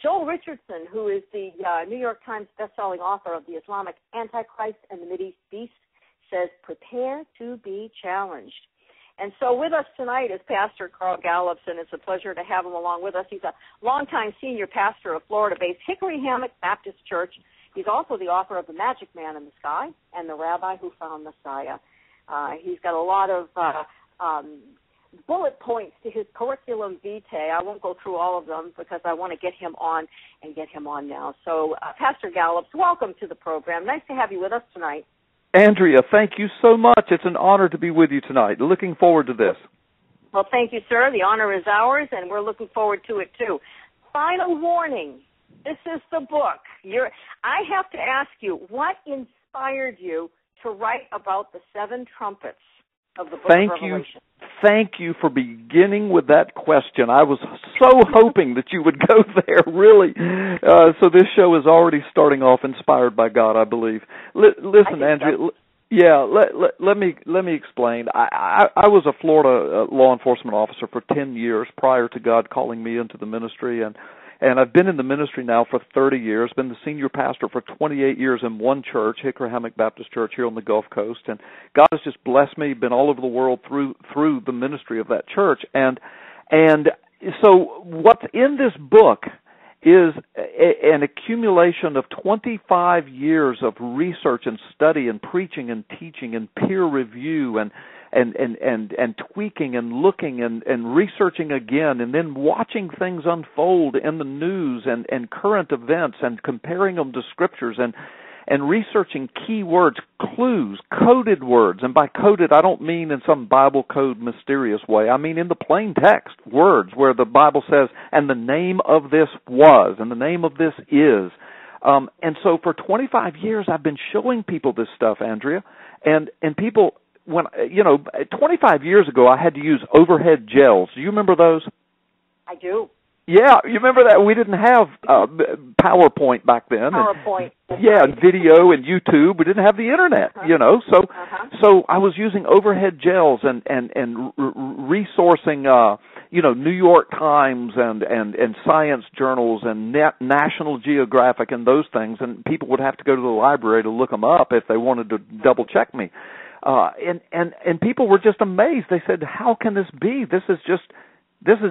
Joel Richardson, who is the New York Times bestselling author of The Islamic Antichrist and the Mideast Beast, says, prepare to be challenged. And so with us tonight is Pastor Carl Gallups, and it's a pleasure to have him along with us. He's a longtime senior pastor of Florida-based Hickory Hammock Baptist Church. He's also the author of The Magic Man in the Sky and The Rabbi Who Found Messiah. He's got a lot of bullet points to his curriculum vitae. I won't go through all of them because I want to get him on and get him on now. So, Pastor Gallups, welcome to the program. Nice to have you with us tonight. Andrea, thank you so much. It's an honor to be with you tonight. Looking forward to this. Well, thank you, sir. The honor is ours, and we're looking forward to it, too. Final warning. This is the book. I have to ask you, what inspired you to write about the seven trumpets of the book of Revelation? Thank you for beginning with that question. I was so hoping that you would go there, really. So this show is already starting off inspired by God, I believe. Listen, Andrea, let me explain. I was a Florida law enforcement officer for 10 years prior to God calling me into the ministry, and I've been in the ministry now for 30 years, been the senior pastor for 28 years in one church, Hickory Hammock Baptist Church here on the Gulf Coast, and God has just blessed me, been all over the world through the ministry of that church. And so what's in this book is an accumulation of 25 years of research and study and preaching and teaching and peer review and tweaking and looking and researching again, and then watching things unfold in the news and current events and comparing them to scriptures and researching key words, clues, coded words. And by coded, I don't mean in some Bible code mysterious way. I mean in the plain text words where the Bible says, and the name of this was, and the name of this is. And so for 25 years, I've been showing people this stuff, Andrea, and people. 25 years ago, I had to use overhead gels. Do you remember those? I do. Yeah, you remember that? We didn't have PowerPoint back then. PowerPoint. And video and YouTube. We didn't have the Internet, So I was using overhead gels and resourcing, New York Times and science journals and National Geographic and those things, and people would have to go to the library to look them up if they wanted to double check me. And people were just amazed. They said, how can this be? This is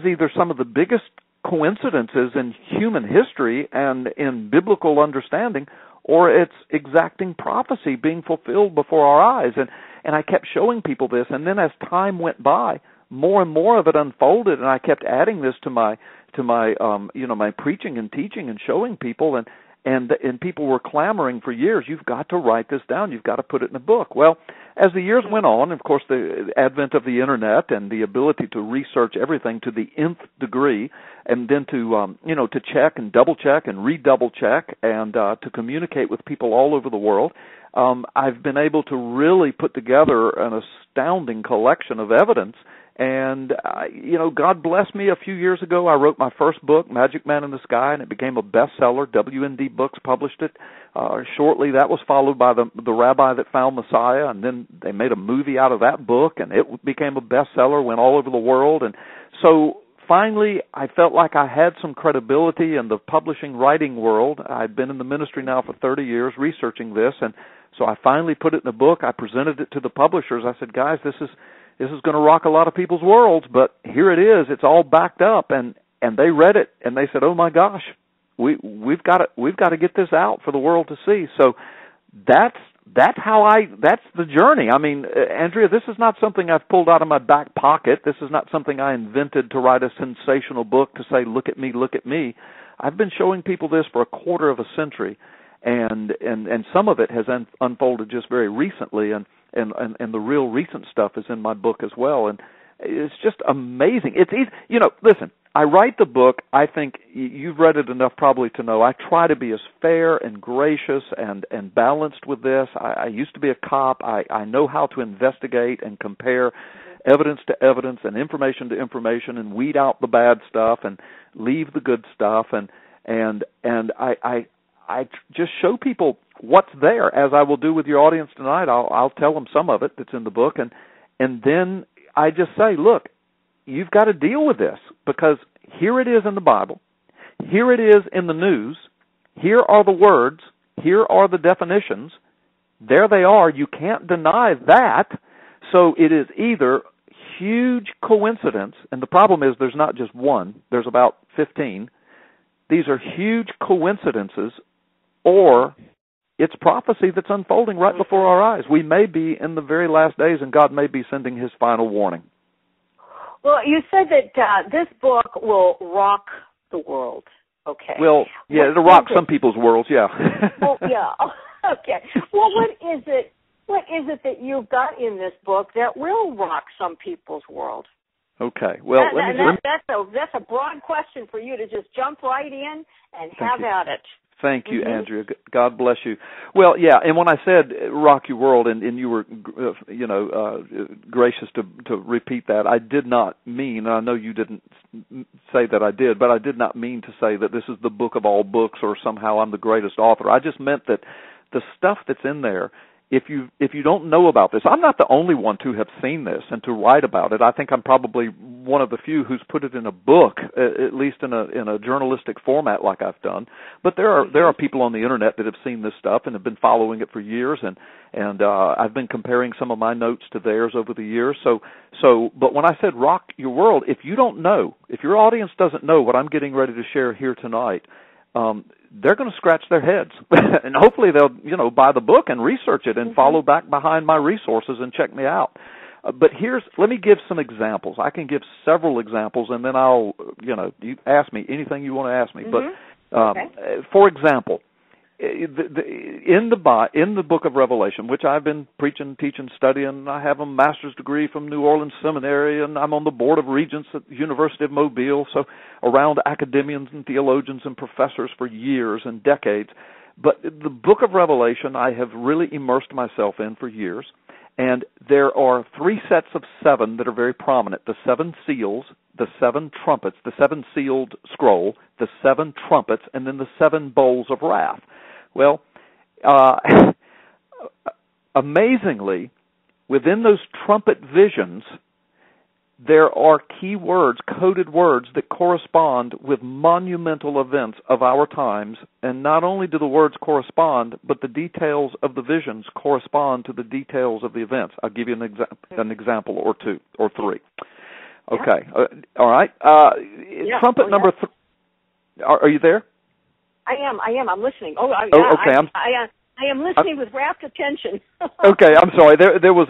either some of the biggest coincidences in human history and in biblical understanding, or it's exacting prophecy being fulfilled before our eyes. And I kept showing people this, and then as time went by, more and more of it unfolded, and I kept adding this to my my preaching and teaching and showing people, and people were clamoring for years, you've got to write this down, you've got to put it in a book. Well, as the years went on, of course, the advent of the Internet and the ability to research everything to the nth degree, and then to check and double check and redouble check and to communicate with people all over the world, I've been able to really put together an astounding collection of evidence. And, God blessed me. A few years ago, I wrote my first book, Magic Man in the Sky, and it became a bestseller. WND Books published it. Shortly, that was followed by the Rabbi That Found Messiah, and then they made a movie out of that book, and it became a bestseller, went all over the world. And so finally, I felt like I had some credibility in the publishing writing world. I'd been in the ministry now for 30 years researching this, and so I finally put it in a book. I presented it to the publishers. I said, guys, this is going to rock a lot of people's worlds, but here it is. It's all backed up, and they read it, and they said, "Oh my gosh, we've got to get this out for the world to see." So that's the journey. I mean, Andrea, this is not something I've pulled out of my back pocket. This is not something I invented to write a sensational book to say, "Look at me, look at me." I've been showing people this for a quarter of a century, and some of it has unfolded just very recently, and the real recent stuff is in my book as well, and it's just amazing. It's easy. Listen, I write the book, I think you've read it enough probably to know I try to be as fair and gracious and balanced with this. I used to be a cop. I know how to investigate and compare evidence to evidence and information to information and weed out the bad stuff and leave the good stuff, and I just show people what's there, as I will do with your audience tonight. I'll tell them some of it that's in the book, and then I just say, look, you've got to deal with this, because here it is in the Bible. here it is in the news. Here are the words. Here are the definitions. There they are. You can't deny that. So it is either huge coincidence, and the problem is there's not just one. There's about 15. These are huge coincidences, or it's prophecy that's unfolding right before our eyes. We may be in the very last days, and God may be sending his final warning. Well, you said that this book will rock the world. Okay. Well, yeah, it'll rock some people's worlds, yeah. Well, yeah. Okay. Well, what is it that you've got in this book that will rock some people's world? Okay. Well, that's a broad question for you to just jump right in and have at it. Thank you, Andrea. God bless you. Well, yeah, and when I said rock your world, and you were, gracious to repeat that, I did not mean, and I know you didn't say that I did, but I did not mean to say that this is the book of all books or somehow I'm the greatest author. I just meant that the stuff that's in there, if you don't know about this, I'm not the only one to have seen this and to write about it. I think I'm probably one of the few who's put it in a book, at least in a journalistic format like I've done. But there are people on the internet that have seen this stuff and have been following it for years, and I've been comparing some of my notes to theirs over the years. But when I said rock your world, if you don't know, if your audience doesn't know what I'm getting ready to share here tonight, they're going to scratch their heads, and hopefully they'll, buy the book and research it and follow back behind my resources and check me out. But let me give some examples. I can give several examples, and then I'll, you ask me anything you want to ask me. But for example, in the book of Revelation, which I've been preaching, teaching, studying, I have a master's degree from New Orleans Seminary, and I'm on the board of regents at the University of Mobile, so around academians and theologians and professors for years and decades. But the book of Revelation I have really immersed myself in for years, and there are 3 sets of 7 that are very prominent: the 7 seals, the 7 trumpets, the 7-sealed scroll, the 7 trumpets, and then the 7 bowls of wrath. Well, amazingly, within those trumpet visions, there are key words, coded words that correspond with monumental events of our times. And not only do the words correspond, but the details of the visions correspond to the details of the events. I'll give you an example or 2 or 3. Okay. All right. Trumpet number 3. Are you there? I am. I'm listening. Okay. I am listening with rapt attention. Okay, I'm sorry. There was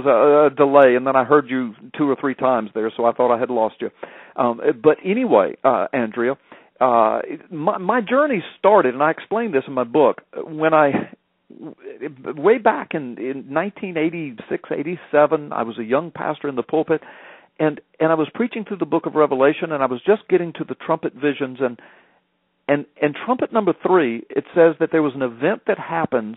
a delay, and then I heard you 2 or 3 times there, so I thought I had lost you. But anyway, Andrea, my journey started, and I explained this in my book, when way back in 1986, 87, I was a young pastor in the pulpit, and I was preaching through the book of Revelation, and I was just getting to the trumpet visions, and trumpet number 3, it says that there was an event that happens,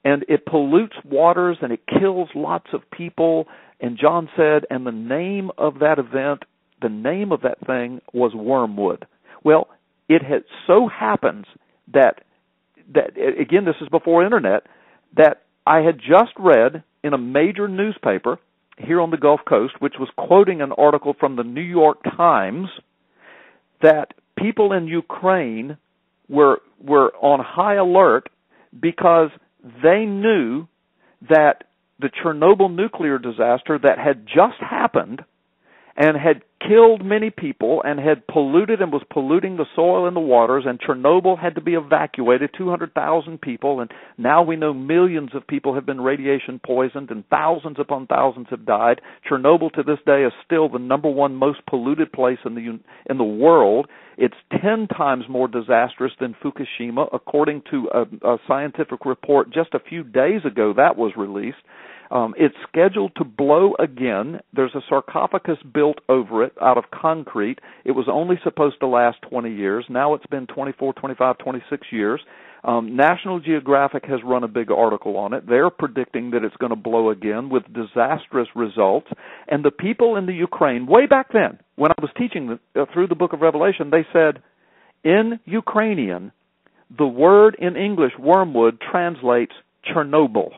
and it pollutes waters, and it kills lots of people. And John said, and the name of that event, the name of that thing was wormwood. Well, it had so happens that again, this is before internet, that I had just read in a major newspaper here on the Gulf Coast, which was quoting an article from the New York Times, that people in Ukraine were on high alert because they knew that the Chernobyl nuclear disaster that had just happened and had killed many people and had polluted and was polluting the soil and the waters, and Chernobyl had to be evacuated, 200,000 people, and now we know millions of people have been radiation poisoned and thousands upon thousands have died. Chernobyl to this day is still the number 1 most polluted place in the world. It's 10 times more disastrous than Fukushima, according to a scientific report just a few days ago that was released. It's scheduled to blow again. There's a sarcophagus built over it out of concrete. It was only supposed to last 20 years. Now it's been 24, 25, 26 years. National Geographic has run a big article on it. They're predicting that it's going to blow again with disastrous results. And the people in the Ukraine, way back then, when I was teaching through the book of Revelation, they said, in Ukrainian, the word in English, wormwood, translates Chernobyl.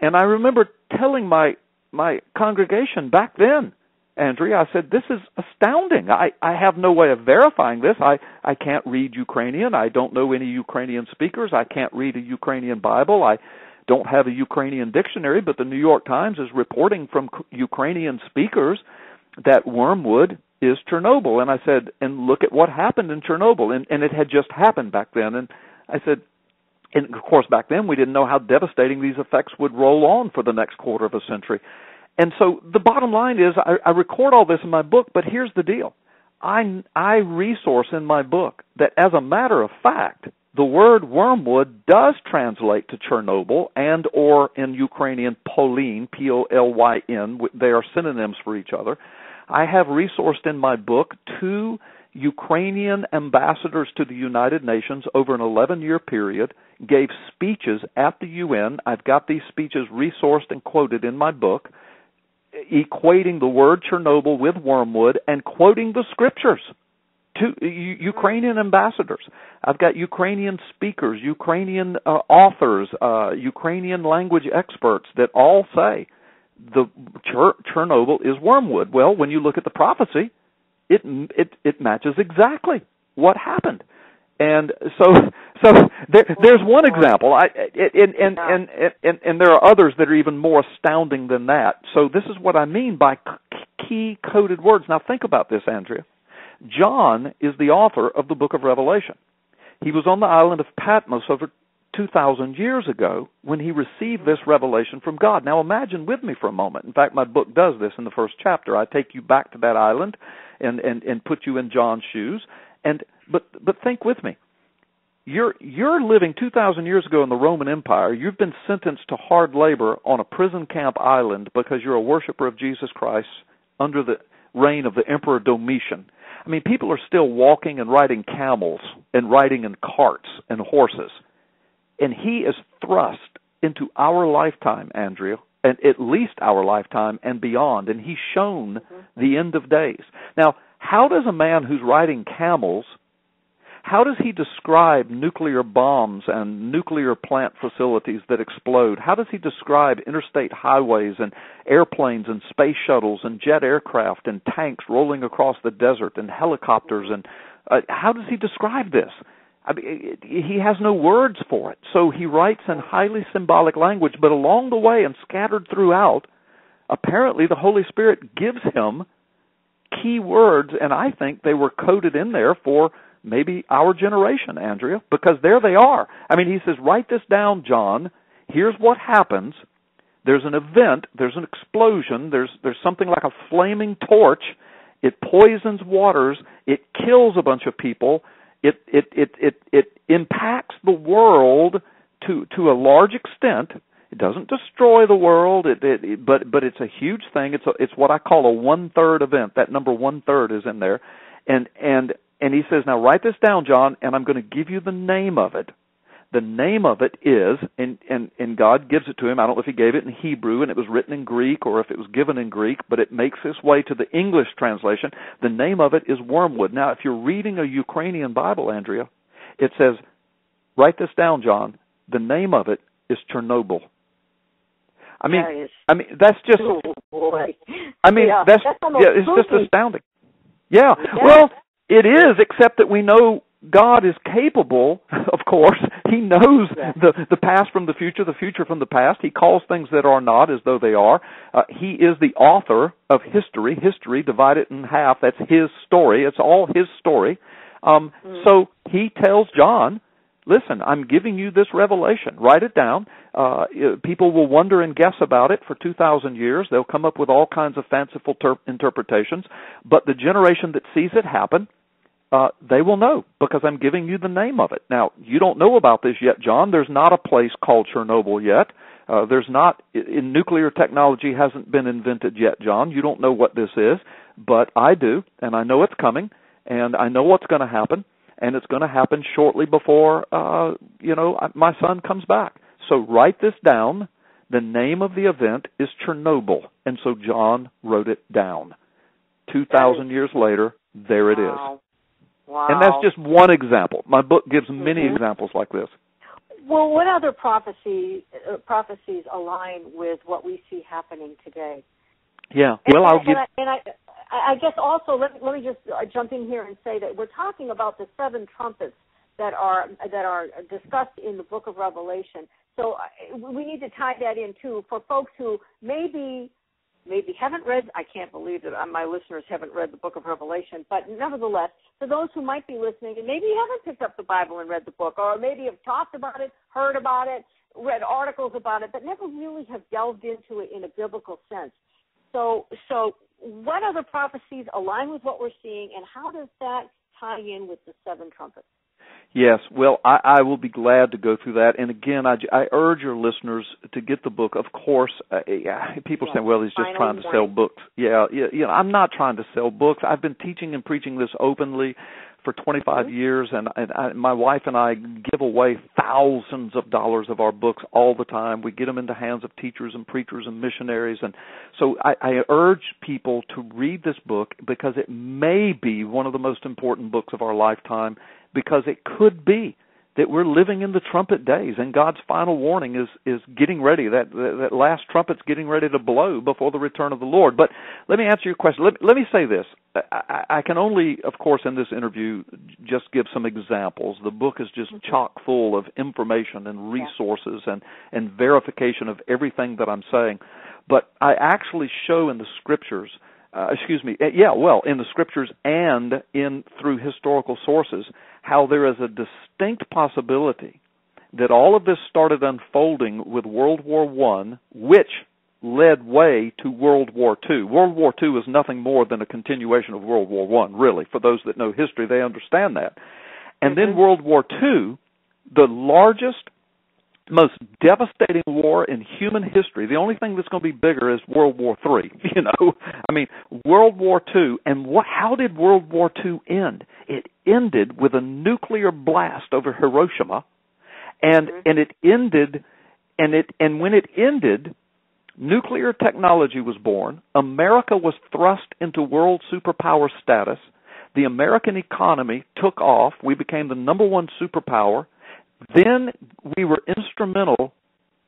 And I remember telling my congregation back then, Andrea, I said, this is astounding. I have no way of verifying this. I can't read Ukrainian. I don't know any Ukrainian speakers. I can't read a Ukrainian Bible. I don't have a Ukrainian dictionary, but the New York Times is reporting from Ukrainian speakers that wormwood is Chernobyl. And I said, and look at what happened in Chernobyl. And it had just happened back then. And I said, and of course back then we didn't know how devastating these effects would roll on for the next quarter of a century. And so the bottom line is I record all this in my book, but here's the deal. I resource in my book that as a matter of fact, the word wormwood does translate to Chernobyl and or in Ukrainian Polyn, P-O-L-Y-N. They are synonyms for each other. I have resourced in my book 2 Ukrainian ambassadors to the United Nations over an 11-year period, gave speeches at the UN. I've got these speeches resourced and quoted in my book, equating the word Chernobyl with wormwood and quoting the scriptures to Ukrainian ambassadors. I've got Ukrainian speakers, Ukrainian authors, Ukrainian language experts that all say the Chernobyl is wormwood. Well, when you look at the prophecy, it matches exactly what happened. And so there's one example. And there are others that are even more astounding than that. So this is what I mean by key coded words. Now think about this, Andrea. John is the author of the book of Revelation. He was on the island of Patmos over 2,000 years ago when he received this revelation from God. Now imagine with me for a moment. In fact, my book does this in the first chapter. I take you back to that island and put you in John's shoes. But think with me. You're living 2,000 years ago in the Roman Empire. You've been sentenced to hard labor on a prison camp island because you're a worshiper of Jesus Christ under the reign of the Emperor Domitian. I mean, people are still walking and riding camels and riding in carts and horses. And he is thrust into our lifetime, Andrea, and at least our lifetime and beyond. And he's shown the end of days. Now, how does a man who's riding camels, how does he describe nuclear bombs and nuclear plant facilities that explode? How does he describe interstate highways and airplanes and space shuttles and jet aircraft and tanks rolling across the desert and helicopters? And how does he describe this? I mean, he has no words for it. So he writes in highly symbolic language, but along the way and scattered throughout, apparently the Holy Spirit gives him key words, and I think they were coded in there for maybe our generation, Andrea, because there they are. I mean, he says, write this down, John. Here's what happens. There's an event. There's an explosion. There's something like a flaming torch. It poisons waters. It kills a bunch of people. It impacts the world to a large extent. It doesn't destroy the world, but it's a huge thing. It's what I call a 1/3 event. That number 1/3 is in there, and he says, now write this down, John, and I'm going to give you the name of it. The name of it is, and God gives it to him. I don't know if he gave it in Hebrew and it was written in Greek or if it was given in Greek, but it makes its way to the English translation. The name of it is wormwood. Now, if you're reading a Ukrainian Bible, Andrea, it says, write this down, John. The name of it is Chernobyl. I mean, that's just. Oh boy. I mean, that's it's just astounding. Yeah. Well, it is, except that we know God is capable, of course. He knows the past from the future from the past. He calls things that are not as though they are. He is the author of history. History, divide it in half, that's his story. It's all his story. So he tells John, listen, I'm giving you this revelation. Write it down. People will wonder and guess about it for 2,000 years. They'll come up with all kinds of fanciful interpretations. But the generation that sees it happen, they will know because I'm giving you the name of it. Now, you don't know about this yet, John. There's not a place called Chernobyl yet. There's not, in nuclear technology hasn't been invented yet, John. You don't know what this is, but I do, and I know it's coming, and I know what's going to happen, and it's going to happen shortly before, my son comes back. So write this down. The name of the event is Chernobyl, and so John wrote it down. 2,000 years later, there it is. Wow. And that's just one example. My book gives many examples like this. Well, what other prophecies align with what we see happening today? Yeah. Well, I'll give. I guess also let me just jump in here and say that we're talking about the 7 trumpets that are discussed in the Book of Revelation. So we need to tie that in too for folks who maybe haven't read. I can't believe that my listeners haven't read the Book of Revelation, but nevertheless, for those who might be listening and maybe haven't picked up the Bible and read the book, or maybe have talked about it, heard about it, read articles about it, but never really have delved into it in a biblical sense. So what other prophecies align with what we're seeing, and how does that tie in with the 7 trumpets? Yes, well, I will be glad to go through that. And again, I urge your listeners to get the book. Of course, people say, well, he's just trying to sell books. Yeah, I'm not trying to sell books. I've been teaching and preaching this openly for 25 years, and my wife and I give away thousands of dollars of our books all the time. We get them into hands of teachers and preachers and missionaries. And so I urge people to read this book because it may be one of the most important books of our lifetime, because it could be that we're living in the trumpet days, and God's final warning is getting ready. That last trumpet's getting ready to blow before the return of the Lord. But let me answer your question. Let me say this. I can only, of course, in this interview, just give some examples. The book is just chock full of information and resources and verification of everything that I'm saying. But I actually show in the Scriptures, in the Scriptures and through historical sources, how there is a distinct possibility that all of this started unfolding with World War I, which led way to World War II. World War II is nothing more than a continuation of World War I, really. For those that know history, they understand that. And then World War II, the largest, most devastating war in human history. The only thing that's going to be bigger is World War III, World War II. And how did World War II end? It ended with a nuclear blast over Hiroshima, and it ended, and when it ended, nuclear technology was born. America was thrust into world superpower status. The American economy took off. We became the number 1 superpower. Then we were instrumental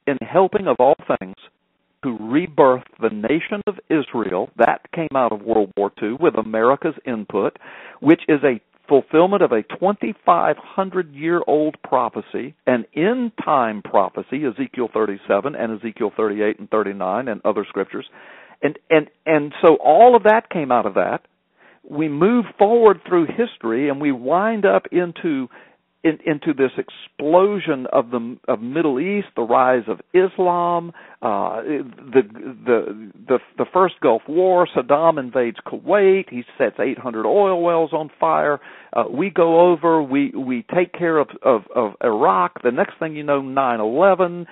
in helping, of all things, to rebirth the nation of Israel. That came out of World War II with America's input, which is a fulfillment of a 2,500-year-old prophecy, an end-time prophecy, Ezekiel 37 and Ezekiel 38 and 39 and other scriptures. And so all of that came out of that. We move forward through history, and we wind up into this explosion of Middle East, the rise of Islam, the first Gulf War. Saddam invades Kuwait. He sets 800 oil wells on fire. We go over. We take care of Iraq. The next thing you know, 9/11.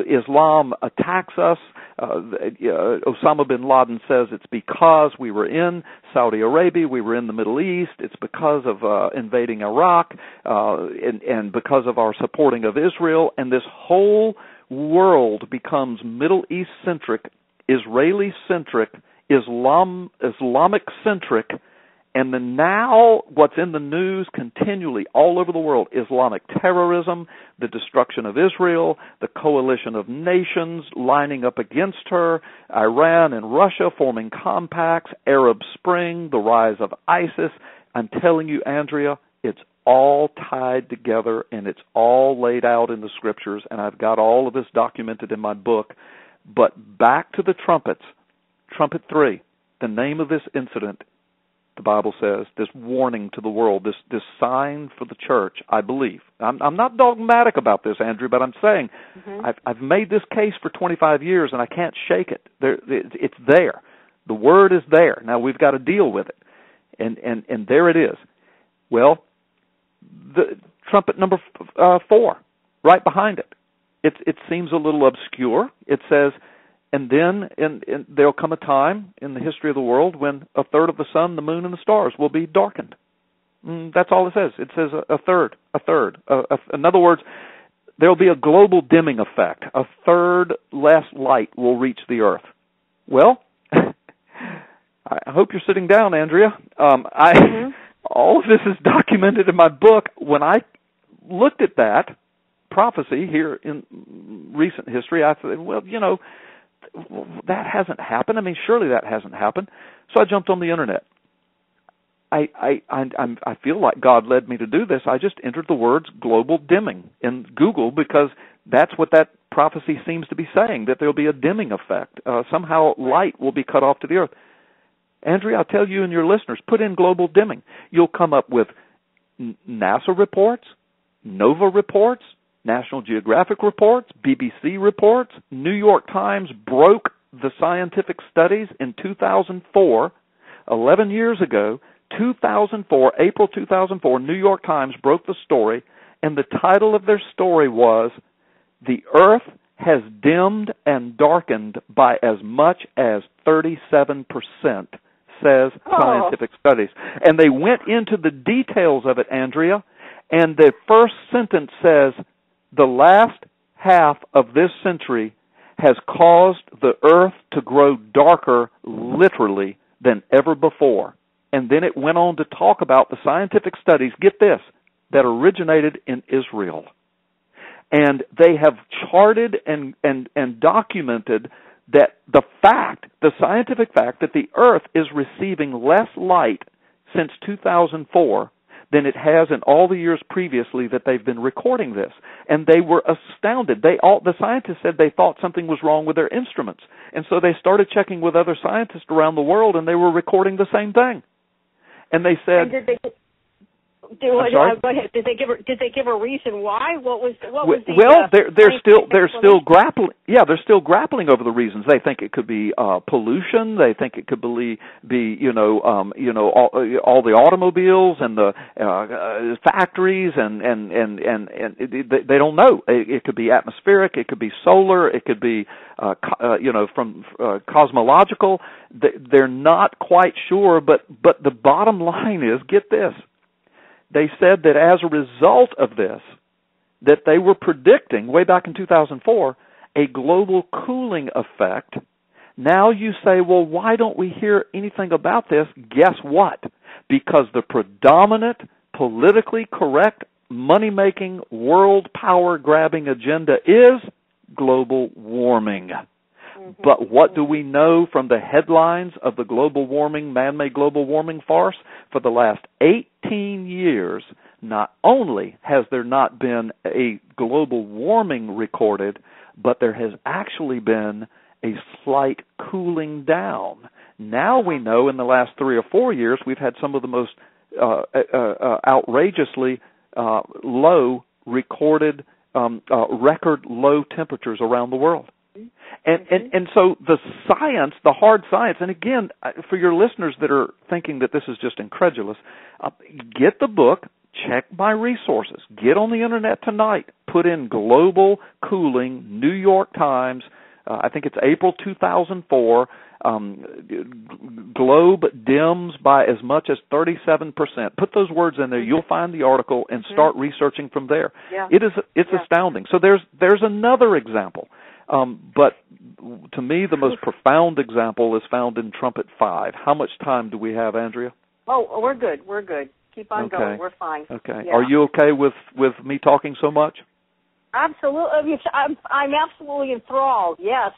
Islam attacks us. Osama bin Laden says it's because we were in Saudi Arabia, we were in the Middle East, it's because of invading Iraq, and because of our supporting of Israel, and this whole world becomes Middle East-centric, Israeli-centric, Islamic-centric, and then now what's in the news continually all over the world, Islamic terrorism, the destruction of Israel, the coalition of nations lining up against her, Iran and Russia forming compacts, Arab Spring, the rise of ISIS. I'm telling you, Andrea, it's all tied together, and it's all laid out in the Scriptures, and I've got all of this documented in my book. But back to the trumpets, trumpet 3, the name of this incident, the Bible says, this warning to the world, this sign for the church, I believe. I'm not dogmatic about this, Andrew, but I'm saying I've made this case for 25 years, and I can't shake it. It's there. The word is there. Now we've got to deal with it. And there it is. Well, the trumpet number 4, right behind it. It seems a little obscure. It says, and then there'll come a time in the history of the world when a third of the sun, the moon, and the stars will be darkened. That's all it says. It says a third. In other words, there'll be a global dimming effect. A third less light will reach the earth. Well, I hope you're sitting down, Andrea. All of this is documented in my book. When I looked at that prophecy here in recent history, I thought, well, that hasn't happened. I mean, surely that hasn't happened. So I jumped on the internet. I feel like God led me to do this. I just entered the words global dimming in Google because that's what that prophecy seems to be saying, that there'll be a dimming effect. Somehow light will be cut off to the earth. Andrea, I'll tell you and your listeners, put in global dimming. You'll come up with NASA reports, NOVA reports, National Geographic reports, BBC reports. New York Times broke the scientific studies in 2004, 11 years ago. 2004, April 2004, New York Times broke the story, and the title of their story was, "The Earth has dimmed and darkened by as much as 37%, says Scientific Studies." And they went into the details of it, Andrea, and the first sentence says, "The last half of this century has caused the Earth to grow darker, literally, than ever before." And then it went on to talk about the scientific studies, get this, that originated in Israel. And they have charted and documented that the scientific fact that the Earth is receiving less light since 2004 than it has in all the years previously that they've been recording this. And they were astounded. The scientists said they thought something was wrong with their instruments. And so they started checking with other scientists around the world, and they were recording the same thing. And they said, go ahead. Did they give a reason why? What was the they're still grappling. Yeah, they're still grappling over the reasons. They think it could be pollution. They think it could be all the automobiles and the factories and they don't know. It could be atmospheric. It could be solar. It could be from cosmological. They're not quite sure. But the bottom line is, get this. They said that as a result of this, that they were predicting, way back in 2004, a global cooling effect. Now you say, well, why don't we hear anything about this? Guess what? Because the predominant, politically correct, money-making, world power-grabbing agenda is global warming. But what do we know from the headlines of the global warming, man-made global warming farce? For the last 18 years, not only has there not been a global warming recorded, but there has actually been a slight cooling down. Now we know in the last 3 or 4 years we've had some of the most outrageously low recorded record low temperatures around the world. And so the science, the hard science, and again, for your listeners that are thinking that this is just incredulous, get the book, check my resources, get on the internet tonight, put in global cooling, New York Times, I think it's April 2004, globe dims by as much as 37%. Put those words in there, you'll find the article and start researching from there. Yeah. It's astounding. So there's another example. But to me, the most profound example is found in Trumpet 5. How much time do we have, Andrea? Oh, we're good. We're good. Keep on going. We're fine. Okay. Yeah. Are you okay with me talking so much? Absolutely. I'm absolutely enthralled. Yes.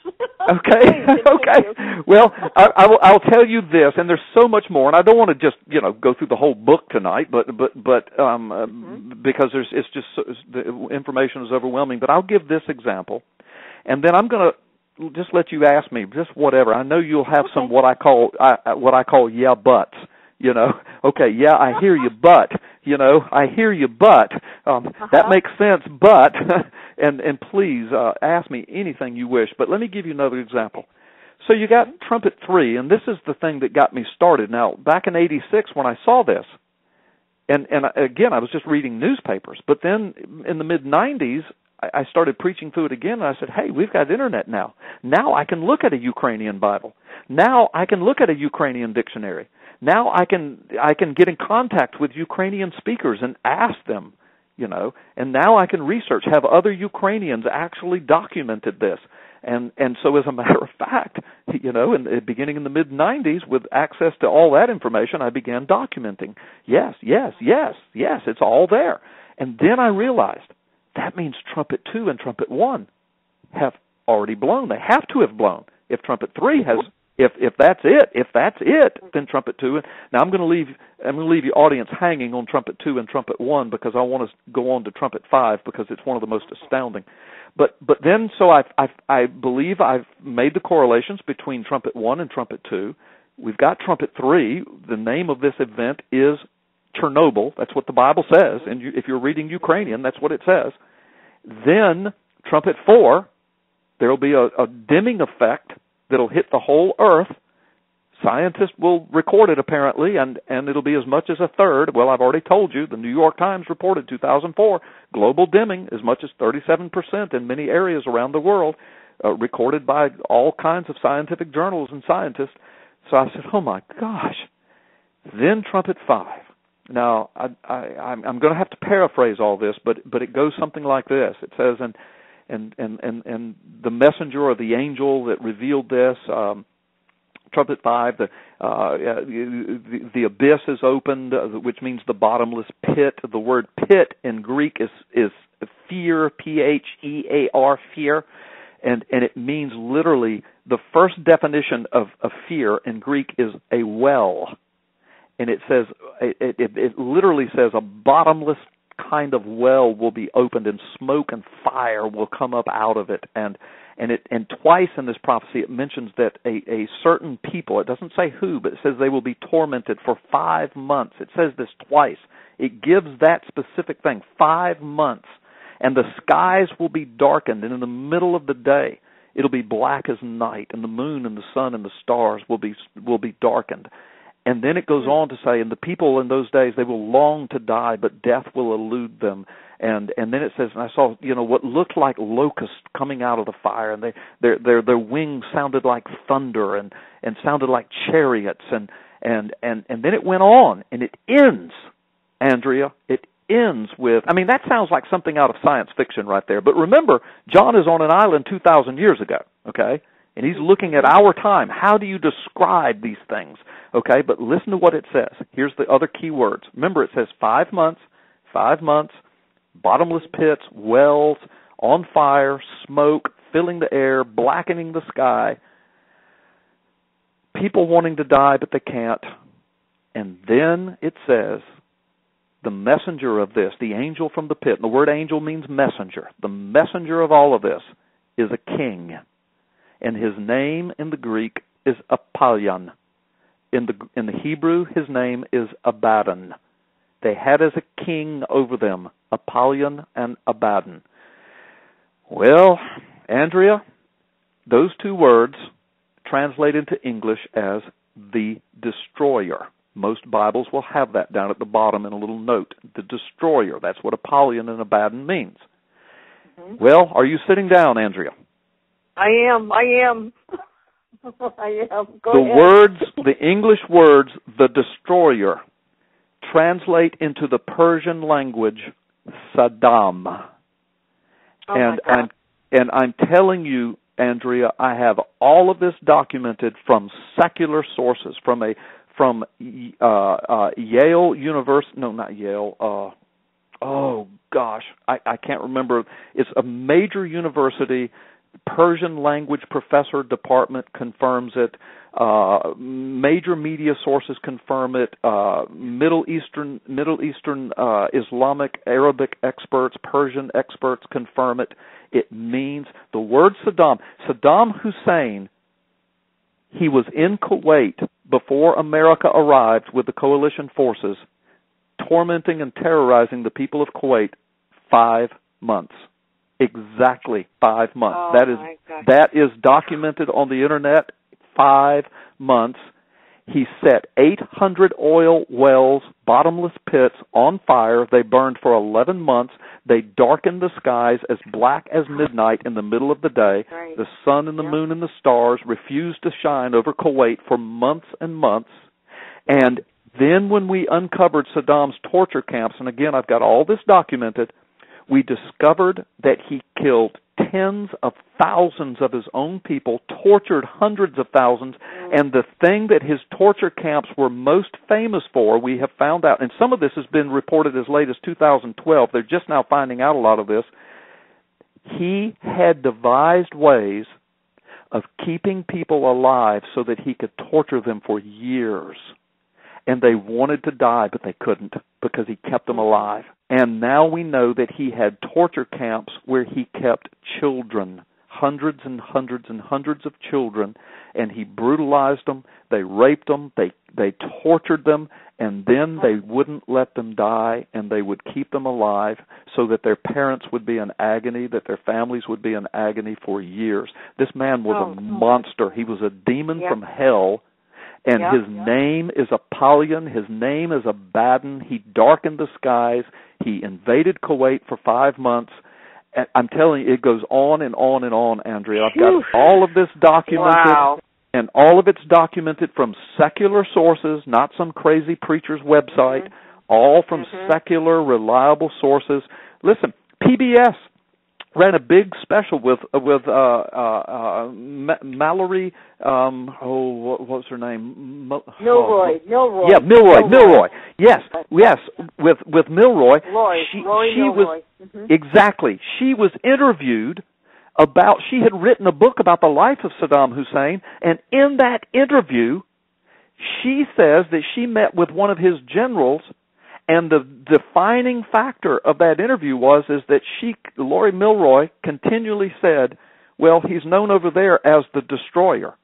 Okay. Okay. Well, I'll tell you this, and there's so much more, and I don't want to just go through the whole book tonight, but because the information is overwhelming. But I'll give this example. And then I'm going to just let you ask me just whatever. I know you'll have some what I call yeah buts. Okay, yeah, I hear you, but I hear you, but that makes sense. But and please ask me anything you wish. But let me give you another example. So you got Trumpet 3, and this is the thing that got me started. Now, back in '86 when I saw this, and again I was just reading newspapers. But then in the mid '90s. I started preaching through it again, and I said, hey, we've got internet now. Now I can look at a Ukrainian Bible. Now I can look at a Ukrainian dictionary. Now I can get in contact with Ukrainian speakers and ask them, and now I can research, have other Ukrainians actually documented this. And so as a matter of fact, beginning in the mid-'90s, with access to all that information, I began documenting. Yes, it's all there. And then I realized, that means Trumpet 2 and Trumpet 1 have already blown. They have to have blown. If trumpet 3 has, if that's it, then trumpet 2. Now I'm going to leave your audience hanging on trumpet 2 and trumpet 1 because I want to go on to trumpet 5 because it's one of the most astounding. But then, so I believe I've made the correlations between trumpet 1 and trumpet 2. We've got trumpet 3. The name of this event is Chernobyl. That's what the Bible says. And if you're reading Ukrainian, that's what it says. Then trumpet 4, there will be a dimming effect that'll hit the whole earth. Scientists will record it, apparently, and it'll be as much as a third. Well, I've already told you, the New York Times reported 2004, global dimming as much as 37% in many areas around the world, recorded by all kinds of scientific journals and scientists. So I said, oh my gosh. Then trumpet 5. Now, I'm going to have to paraphrase all this, but it goes something like this. It says, and the messenger or the angel that revealed this, trumpet 5, the abyss is opened, which means the bottomless pit. The word pit in Greek is fear, P-H-E-A-R, fear, and it means literally, the first definition of fear in Greek is a well, and it says, it literally says a bottomless kind of well will be opened and smoke and fire will come up out of it, and twice in this prophecy it mentions that a certain people, it doesn't say who, but it says they will be tormented for 5 months. It says this twice. It gives that specific thing, 5 months. And the skies will be darkened, and in the middle of the day it'll be black as night, and the moon and the sun and the stars will be darkened. And then it goes on to say, and the people in those days, they will long to die, but death will elude them. And then it says, and I saw, what looked like locusts coming out of the fire, and their wings sounded like thunder and sounded like chariots, and then it went on, and it ends, Andrea, it ends with, that sounds like something out of science fiction right there, but remember, John is on an island 2,000 years ago, okay? And he's looking at our time. How do you describe these things? Okay, but listen to what it says. Here's the other key words. Remember, it says 5 months, bottomless pits, wells, on fire, smoke, filling the air, blackening the sky, people wanting to die, but they can't. And then it says, the messenger of this, the angel from the pit, and the word angel means messenger. The messenger of all of this is a king. And his name in the Greek is Apollyon. In the Hebrew, his name is Abaddon. They had as a king over them, Apollyon and Abaddon. Well, Andrea, those two words translate into English as the destroyer. Most Bibles will have that down at the bottom in a little note. The destroyer. That's what Apollyon and Abaddon means. Mm-hmm. Well, are you sitting down, Andrea? I am. Go the ahead. words, the English words, the destroyer, translate into the Persian language, Saddam. And I'm telling you, Andrea, I have all of this documented from secular sources, from Yale University. No, not Yale. Oh gosh, I can't remember. It's a major university. Persian language professor department confirms it. Major media sources confirm it. Middle Eastern, Islamic, Arabic experts, Persian experts confirm it. It means the word Saddam Hussein, he was in Kuwait before America arrived with the coalition forces, tormenting and terrorizing the people of Kuwait 5 months. Exactly 5 months. Oh, that is documented on the internet. 5 months. He set 800 oil wells, bottomless pits, on fire. They burned for 11 months. They darkened the skies as black as midnight in the middle of the day. Right. The sun and the moon and the stars refused to shine over Kuwait for months and months. And then when we uncovered Saddam's torture camps, and again, I've got all this documented, we discovered that he killed tens of thousands of his own people, tortured hundreds of thousands, and the thing that his torture camps were most famous for, we have found out, and some of this has been reported as late as 2012, they're just now finding out a lot of this, he had devised ways of keeping people alive so that he could torture them for years. And they wanted to die, but they couldn't because he kept them alive. And now we know that he had torture camps where he kept children, hundreds and hundreds and hundreds of children, and he brutalized them, they raped them, they tortured them, and then they wouldn't let them die, and they would keep them alive so that their parents would be in agony, that their families would be in agony for years. This man was a monster. He was a demon from hell. And his name is Apollyon. His name is Abaddon. He darkened the skies. He invaded Kuwait for 5 months. And I'm telling you, it goes on and on and on, Andrea. I've got all of this documented, and all of it's documented from secular sources, not some crazy preacher's website, all from secular, reliable sources. Listen, PBS ran a big special with Mallory. What was her name? Milroy. Yeah, Milroy. Yes. With Milroy. She Milroy. was exactly. She was interviewed about. She had written a book about the life of Saddam Hussein, and in that interview, she says that she met with one of his generals. And the defining factor of that interview is that Lori Milroy, continually said, well, he's known over there as the Destroyer.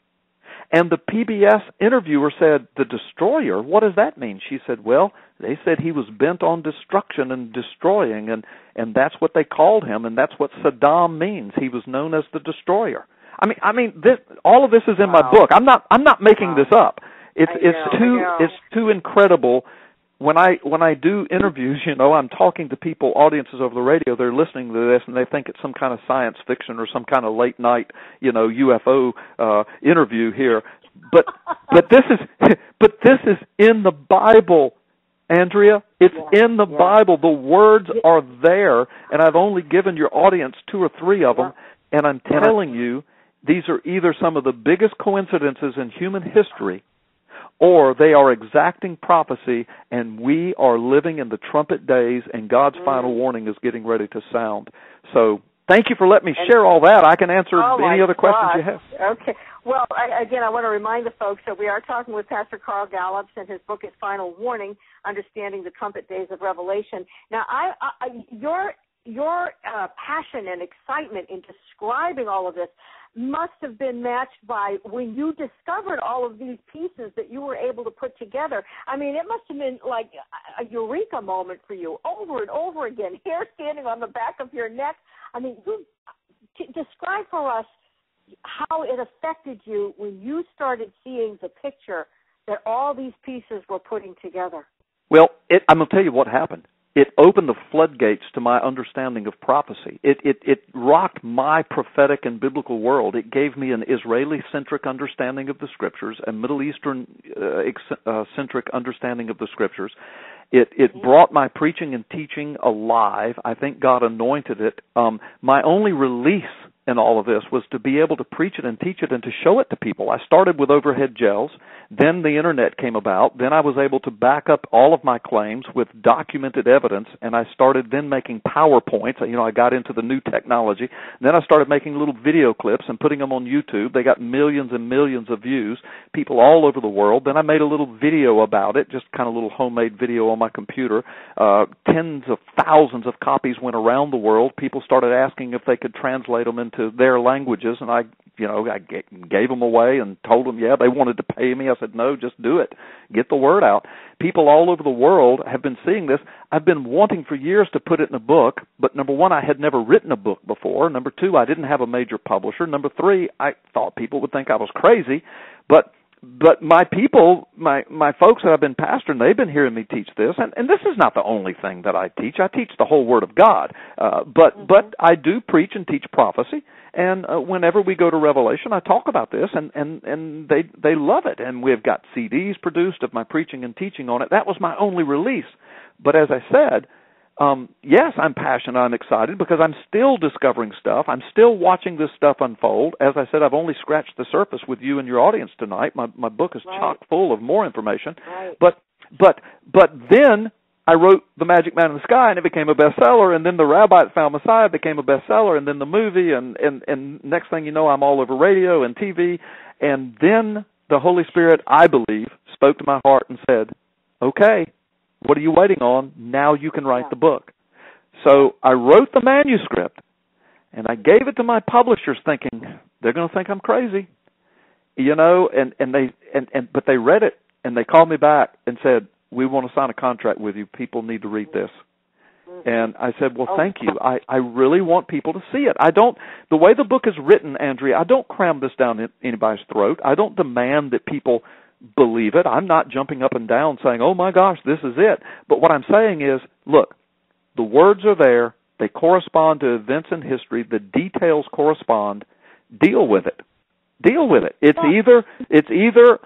And the PBS interviewer said, the Destroyer? What does that mean? She said, well, they said he was bent on destruction and destroying, and that's what they called him, and that's what Saddam means. He was known as the Destroyer. I mean, all of this is in my book. I'm not making this up. It's too incredible. When I do interviews, I'm talking to people, audiences over the radio, they're listening to this and they think it's some kind of science fiction or some kind of late night, UFO interview here. But this is in the Bible, Andrea. It's in the Bible. The words are there, and I've only given your audience 2 or 3 of them, and I'm telling you, these are either some of the biggest coincidences in human history, or they are exacting prophecy, and we are living in the trumpet days, and God's final warning is getting ready to sound. So thank you for letting me share all that. I can answer any other questions you have. Okay. Well, I want to remind the folks that we are talking with Pastor Carl Gallups, and his book is Final Warning, Understanding the Trumpet Days of Revelation. Now, your passion and excitement in describing all of this must have been matched by when you discovered all of these pieces that you were able to put together. I mean, it must have been like a eureka moment for you over and over again, hair standing on the back of your neck. I mean, describe for us how it affected you when you started seeing the picture that all these pieces were putting together. Well, I'm going to tell you what happened. It opened the floodgates to my understanding of prophecy. It rocked my prophetic and biblical world. It gave me an Israeli-centric understanding of the Scriptures, a Middle Eastern-centric understanding of the Scriptures. It brought my preaching and teaching alive. I think God anointed it. My only release in all of this was to be able to preach it and teach it and to show it to people. I started with overhead gels. Then the Internet came about. Then I was able to back up all of my claims with documented evidence, and I started then making PowerPoints. I got into the new technology. Then I started making little video clips and putting them on YouTube. They got millions and millions of views, people all over the world. Then I made a little video about it, just kind of a little homemade video on my computer. Tens of thousands of copies went around the world. People started asking if they could translate them into their languages, and I gave them away and told them, they wanted to pay me. I said, no, just do it. Get the word out. People all over the world have been seeing this. I've been wanting for years to put it in a book, but number one, I had never written a book before. Number two, I didn't have a major publisher. Number three, I thought people would think I was crazy, but my people, my folks that I've been pastoring, they've been hearing me teach this, and this is not the only thing that I teach. I teach the whole Word of God, but I do preach and teach prophecy, and whenever we go to Revelation, I talk about this, and they love it, and we've got CDs produced of my preaching and teaching on it. That was my only release, but as I said, yes, I'm passionate, I'm excited, because I'm still discovering stuff. I'm still watching this stuff unfold. As I said, I've only scratched the surface with you and your audience tonight. My book is chock full of more information. Right. But then I wrote The Magic Man in the Sky, and it became a bestseller, and then The Rabbi That Found Messiah became a bestseller, and then the movie, and next thing you know, I'm all over radio and TV, and then the Holy Spirit, I believe, spoke to my heart and said, okay, what are you waiting on? Now you can write the book. So I wrote the manuscript, and I gave it to my publishers thinking, they're going to think I'm crazy, you know, but they read it, and they called me back and said, we want to sign a contract with you. People need to read this. And I said, well, thank you. I really want people to see it. The way the book is written, Andrea, I don't cram this down anybody's throat. I don't demand that people believe it. I'm not jumping up and down saying, oh my gosh, this is it. But what I'm saying is, look, the words are there. They correspond to events in history. The details correspond. Deal with it. Deal with it. It's either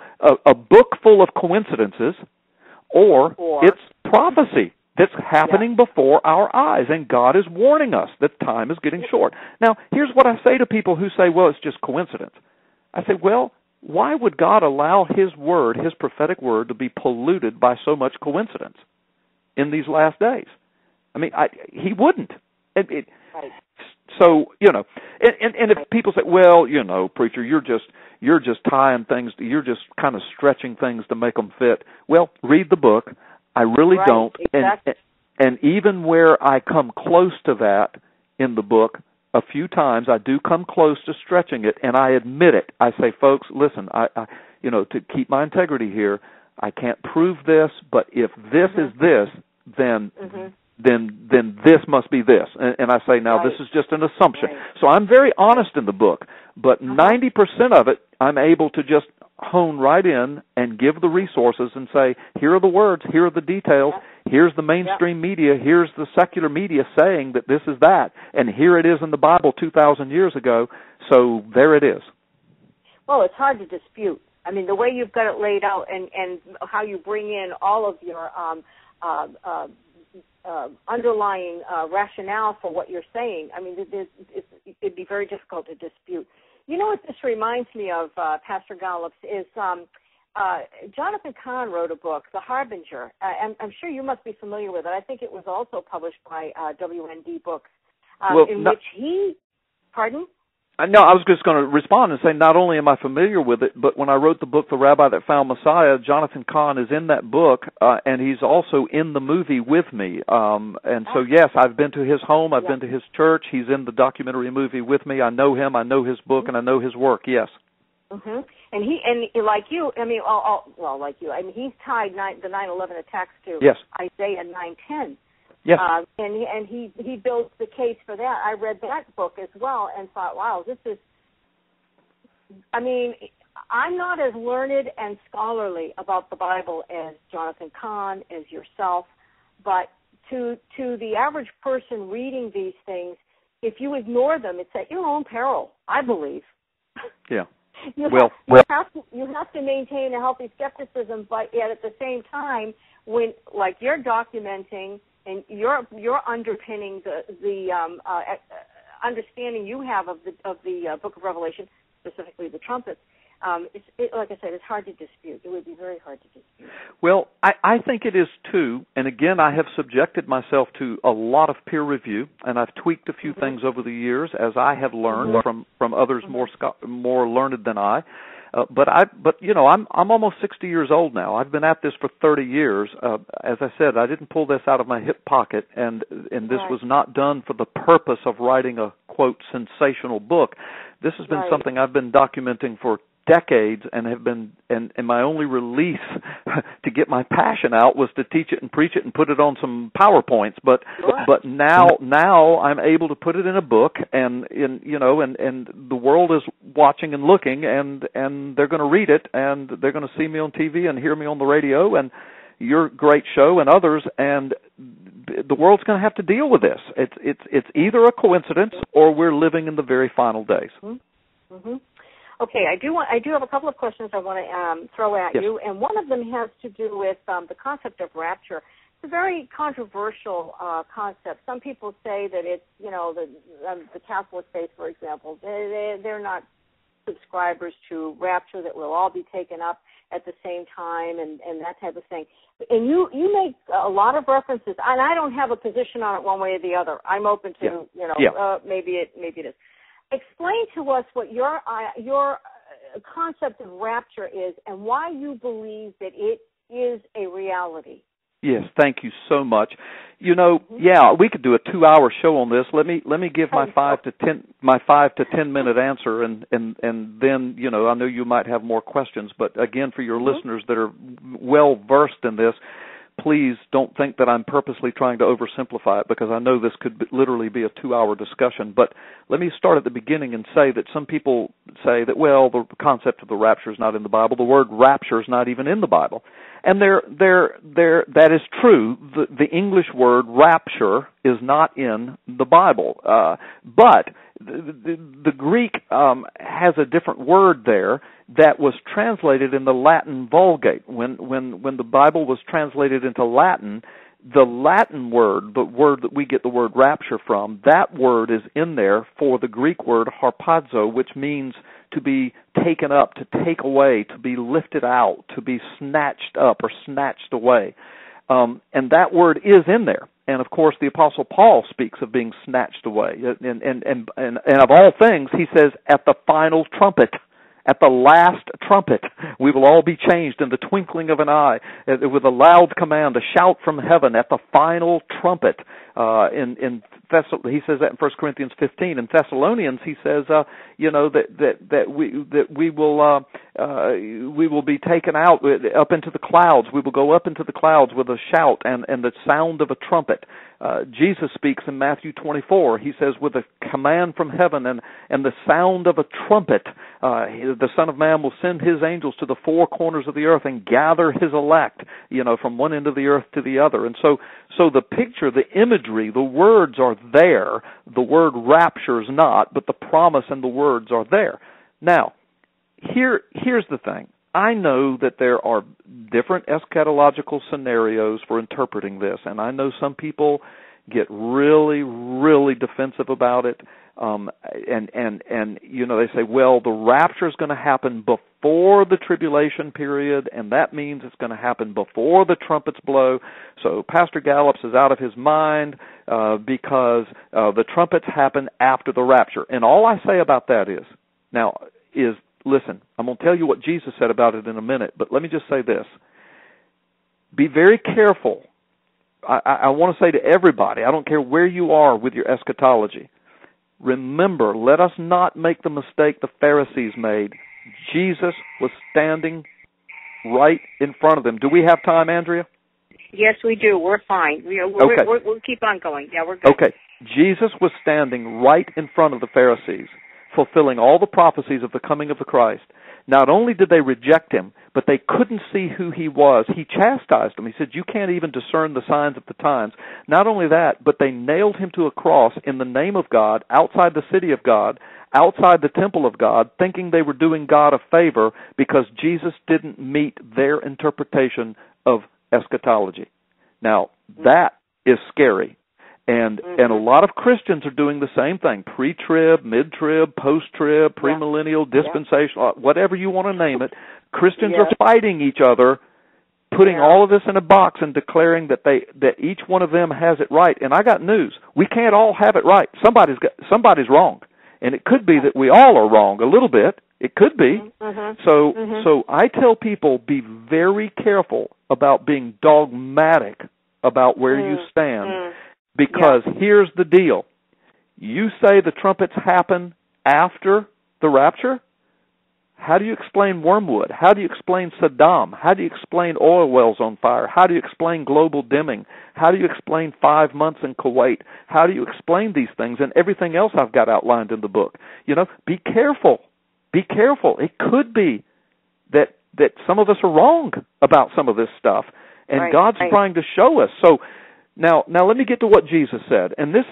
a book full of coincidences or it's prophecy that's happening before our eyes, and God is warning us that time is getting short. Now, here's what I say to people who say, well, it's just coincidence. I say, well, why would God allow His word, His prophetic word, to be polluted by so much coincidence in these last days? I mean, He wouldn't. So, you know, and if people say, well, you know, preacher, you're just tying things, you're just kind of stretching things to make them fit. Well, read the book. I really don't. Exactly. And even where I come close to that in the book, a few times I do come close to stretching it, and I admit it. I say, folks, listen, I you know, to keep my integrity here, I can't prove this, but if this is this, then this must be this. And I say, now, this is just an assumption. So I'm very honest in the book, but 90% of it I'm able to just hone right in and give the resources and say, here are the words, here are the details, here's the mainstream media, here's the secular media saying that this is that, and here it is in the Bible 2,000 years ago, so there it is. Well, it's hard to dispute. I mean, the way you've got it laid out and how you bring in all of your underlying rationale for what you're saying, I mean, it'd be very difficult to dispute. You know what this reminds me of, Pastor Gallups, is Jonathan Cahn wrote a book, The Harbinger. I'm sure you must be familiar with it. I think it was also published by WND Books, which he, pardon? No, I was just going to respond and say not only am I familiar with it, but when I wrote the book, The Rabbi That Found Messiah, Jonathan Cahn is in that book, and he's also in the movie with me. And so, yes, I've been to his home. I've been to his church. He's in the documentary movie with me. I know him. I know his book, and I know his work, yes. Mm-hmm. And he like you, I mean, like you, I mean, he's tied the 9/11 attacks to Isaiah 9:10. Yes. And he builds the case for that. I read that book as well and thought, wow, this is, I mean, I'm not as learned and scholarly about the Bible as Jonathan Cahn, as yourself, but to the average person reading these things, if you ignore them, it's at your own peril, I believe. Yeah. You have to maintain a healthy skepticism, but yet at the same time, when, like, you're documenting and you're underpinning the understanding you have of the Book of Revelation, specifically the trumpets. Like I said, it's hard to dispute. It would be very hard to dispute. Well, I think it is too. And again, I have subjected myself to a lot of peer review, and I've tweaked a few things over the years as I have learned from others more learned than I. But you know, I'm almost 60 years old now. I've been at this for 30 years. As I said, I didn't pull this out of my hip pocket, and this was not done for the purpose of writing a quote sensational book. This has been something I've been documenting for decades and have been, and my only release to get my passion out was to teach it and preach it and put it on some PowerPoints. But now I'm able to put it in a book, and the world is watching and looking, and they're going to read it, and they're going to see me on TV and hear me on the radio, and your great show and others, and the world's going to have to deal with this. It's either a coincidence or we're living in the very final days. Mm-hmm. Okay, I do have a couple of questions I want to throw at you, and one of them has to do with the concept of rapture. It's a very controversial concept. Some people say that it's, the Catholic faith, for example, they're not subscribers to Rapture, that we'll all be taken up at the same time and that type of thing. And you make a lot of references, and I don't have a position on it one way or the other. I'm open to, maybe it is. Explain to us what your concept of rapture is and why you believe that it is a reality. Yes, thank you so much. We could do a 2-hour show on this. Let me give my 5 to 10 minute answer, and then I know you might have more questions. But again, for your listeners that are well versed in this, please don't think that I'm purposely trying to oversimplify it, because I know this could literally be a 2-hour discussion. But let me start at the beginning and say that some people say that, well, the concept of the rapture is not in the Bible. The word rapture is not even in the Bible. And that is true. The English word rapture is not in the Bible. But the Greek has a different word there that was translated in the Latin Vulgate. When the Bible was translated into Latin, the Latin word, the word that we get the word rapture from, that word is in there for the Greek word harpazo, which means to be taken up, to take away, to be lifted out, to be snatched up or snatched away. And that word is in there. And of course, the Apostle Paul speaks of being snatched away. And of all things, he says, at the final trumpet, at the last trumpet, we will all be changed in the twinkling of an eye, with a loud command, a shout from heaven at the final trumpet. He says that in 1 Corinthians 15. In Thessalonians, he says, that we will be taken out up into the clouds. We will go up into the clouds with a shout and the sound of a trumpet. Jesus speaks in Matthew 24. He says, with a command from heaven and the sound of a trumpet, the Son of Man will send his angels to the four corners of the earth and gather his elect, from one end of the earth to the other. And so the picture, the imagery, the words are there. The word rapture is not, but the promise and the words are there. Now, here's the thing. I know that there are different eschatological scenarios for interpreting this, and I know some people get really, really defensive about it, and they say, well, the rapture is going to happen before the tribulation period, and that means it's going to happen before the trumpets blow. So Pastor Gallups is out of his mind because the trumpets happen after the rapture. And all I say about that is, listen, I'm going to tell you what Jesus said about it in a minute, but let me just say this. Be very careful. I want to say to everybody, I don't care where you are with your eschatology, remember, let us not make the mistake the Pharisees made. Jesus was standing right in front of them. Do we have time, Andrea? Yes, we do. We're fine. We'll keep on going. Yeah, we're good. Okay. Jesus was standing right in front of the Pharisees, fulfilling all the prophecies of the coming of the Christ. Not only did they reject him, but they couldn't see who he was. He chastised them. He said, you can't even discern the signs of the times. Not only that, but they nailed him to a cross in the name of God, outside the city of God, outside the temple of God, thinking they were doing God a favor because Jesus didn't meet their interpretation of eschatology. Now, that is scary. And a lot of Christians are doing the same thing, pre-trib, mid-trib, post-trib, premillennial, dispensational, whatever you want to name it. Christians are fighting each other, putting all of this in a box and declaring that each one of them has it right. And I got news. We can't all have it right. Somebody's wrong. And it could be that we all are wrong a little bit. It could be. So I tell people, be very careful about being dogmatic about where you stand. Because here's the deal. You say the trumpets happen after the rapture? How do you explain wormwood? How do you explain Saddam? How do you explain oil wells on fire? How do you explain global dimming? How do you explain 5 months in Kuwait? How do you explain these things and everything else I've got outlined in the book? Be careful. Be careful. It could be that some of us are wrong about some of this stuff, and God's trying to show us. So Now let me get to what Jesus said, and this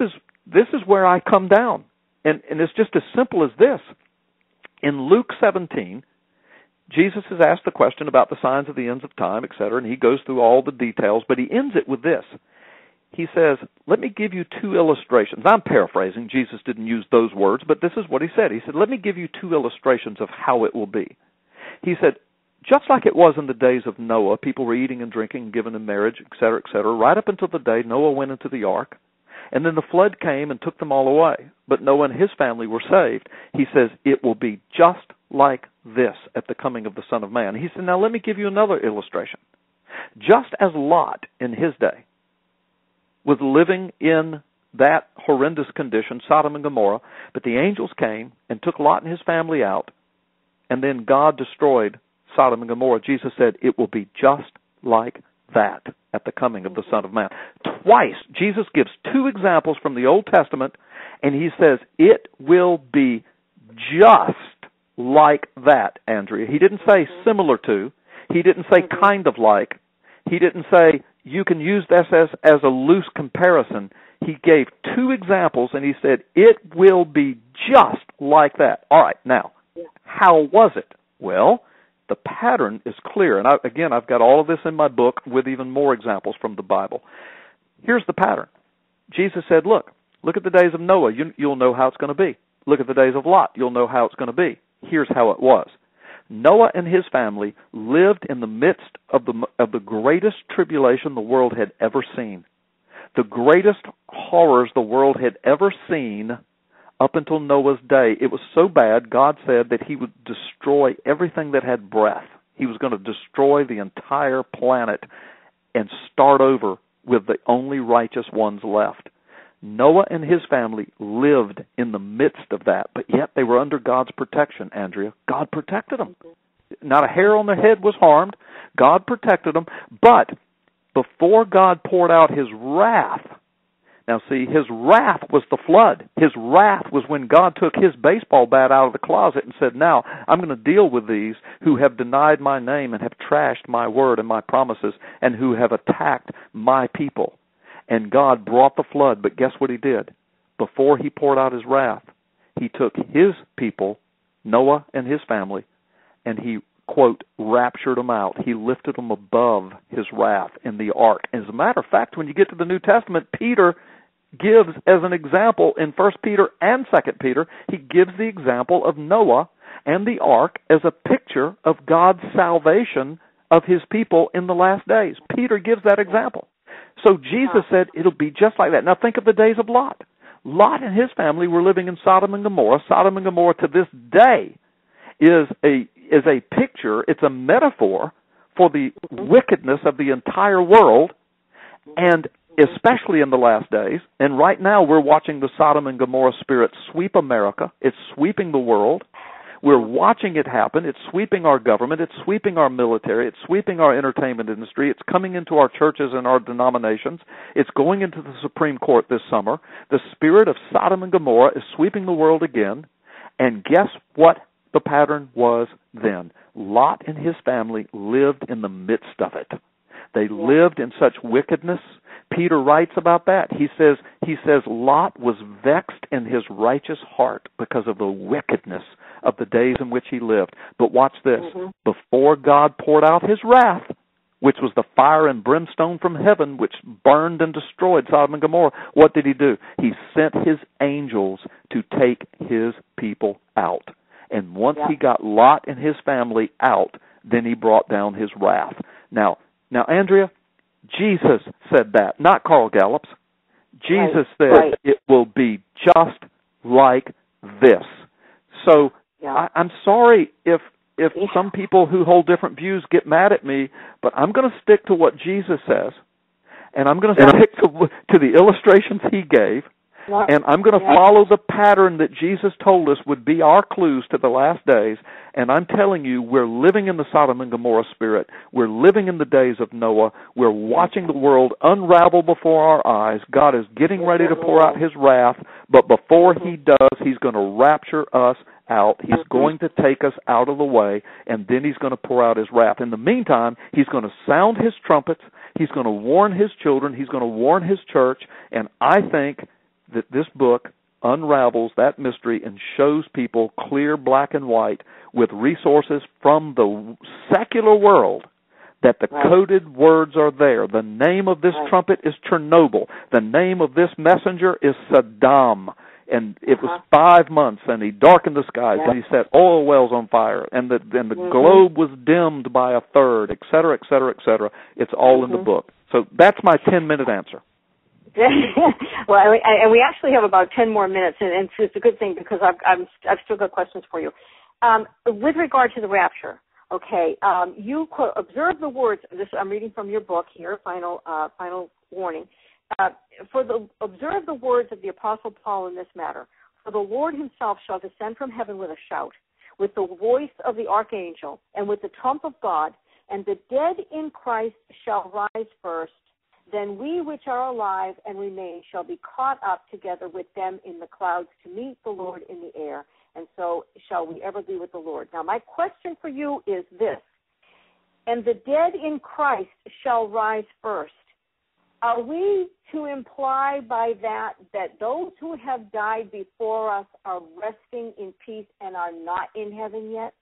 is where I come down, and it's just as simple as this. In Luke 17, Jesus is asked the question about the signs of the ends of time, etc., and he goes through all the details, but he ends it with this. he says, let me give you two illustrations. I'm paraphrasing. Jesus didn't use those words, but this is what he said. He said, let me give you two illustrations of how it will be. He said, just like it was in the days of Noah, people were eating and drinking and given in marriage, et cetera, right up until the day Noah went into the ark. And then the flood came and took them all away. But Noah and his family were saved. He says, it will be just like this at the coming of the Son of Man. He said, now let me give you another illustration. Just as Lot in his day was living in that horrendous condition, Sodom and Gomorrah, but the angels came and took Lot and his family out, and then God destroyed Sodom and Gomorrah. Jesus said, it will be just like that at the coming of the Son of Man. Twice, Jesus gives two examples from the Old Testament, and he says, it will be just like that, Andrea. He didn't say similar to. He didn't say kind of like. He didn't say you can use this as a loose comparison. He gave two examples, and he said, it will be just like that. All right, now, how was it? Well, the pattern is clear. And I've got all of this in my book with even more examples from the Bible. Here's the pattern. Jesus said, look at the days of Noah. You'll know how it's going to be. Look at the days of Lot. You'll know how it's going to be. Here's how it was. Noah and his family lived in the midst of the greatest tribulation the world had ever seen. The greatest horrors the world had ever seen up until Noah's day. It was so bad, God said that he would destroy everything that had breath. He was going to destroy the entire planet and start over with the only righteous ones left. Noah and his family lived in the midst of that, but yet they were under God's protection, Andrea. God protected them. Not a hair on their head was harmed. God protected them. But before God poured out his wrath, now see, his wrath was the flood. His wrath was when God took his baseball bat out of the closet and said, now I'm going to deal with these who have denied my name and have trashed my word and my promises and who have attacked my people. And God brought the flood, but guess what he did? Before he poured out his wrath, he took his people, Noah and his family, and he, quote, raptured them out. He lifted them above his wrath in the ark. As a matter of fact, when you get to the New Testament, Peter gives as an example in 1 Peter and 2 Peter, he gives the example of Noah and the ark as a picture of God's salvation of his people in the last days. Peter gives that example. So Jesus said it'll be just like that. Now think of the days of Lot. Lot and his family were living in Sodom and Gomorrah. Sodom and Gomorrah to this day is a picture, it's a metaphor for the wickedness of the entire world, and especially in the last days. And right now we're watching the Sodom and Gomorrah spirit sweep America. It's sweeping the world. We're watching it happen. It's sweeping our government. It's sweeping our military. It's sweeping our entertainment industry. It's coming into our churches and our denominations. It's going into the Supreme Court this summer. The spirit of Sodom and Gomorrah is sweeping the world again. And guess what the pattern was then? Lot and his family lived in the midst of it. They lived in such wickedness. Peter writes about that. He says Lot was vexed in his righteous heart because of the wickedness of the days in which he lived. But watch this. Before God poured out his wrath, which was the fire and brimstone from heaven, which burned and destroyed Sodom and Gomorrah, what did he do? He sent his angels to take his people out. And once he got Lot and his family out, then he brought down his wrath. Now, Andrea, Jesus said that, not Carl Gallups. Jesus said it will be just like this. So I'm sorry if some people who hold different views get mad at me, but I'm going to stick to what Jesus says, and I'm going to stick to the illustrations he gave, and I'm going to follow the pattern that Jesus told us would be our clues to the last days. And I'm telling you, we're living in the Sodom and Gomorrah spirit. We're living in the days of Noah. We're watching the world unravel before our eyes. God is getting ready to pour out his wrath, but before he does, he's going to rapture us out. He's going to take us out of the way, and then he's going to pour out his wrath. In the meantime, he's going to sound his trumpets. He's going to warn his children. He's going to warn his church, and I think that this book unravels that mystery and shows people clear, black and white, with resources from the secular world that the coded words are there. The name of this trumpet is Chernobyl. The name of this messenger is Saddam. And it was 5 months, and he darkened the skies, and he set oil wells on fire, and the globe was dimmed by a third, et cetera, et cetera, et cetera. It's all in the book. So that's my 10-minute answer. Well, and we actually have about 10 more minutes, and it's a good thing because I've still got questions for you. With regard to the rapture, okay, you observe the words. This I'm reading from your book here. Final warning. Observe the words of the Apostle Paul in this matter. For the Lord himself shall descend from heaven with a shout, with the voice of the archangel, and with the trump of God, and the dead in Christ shall rise first. Then we which are alive and remain shall be caught up together with them in the clouds to meet the Lord in the air, and so shall we ever be with the Lord. Now my question for you is this: and the dead in Christ shall rise first. Are we to imply by that those who have died before us are resting in peace and are not in heaven yet?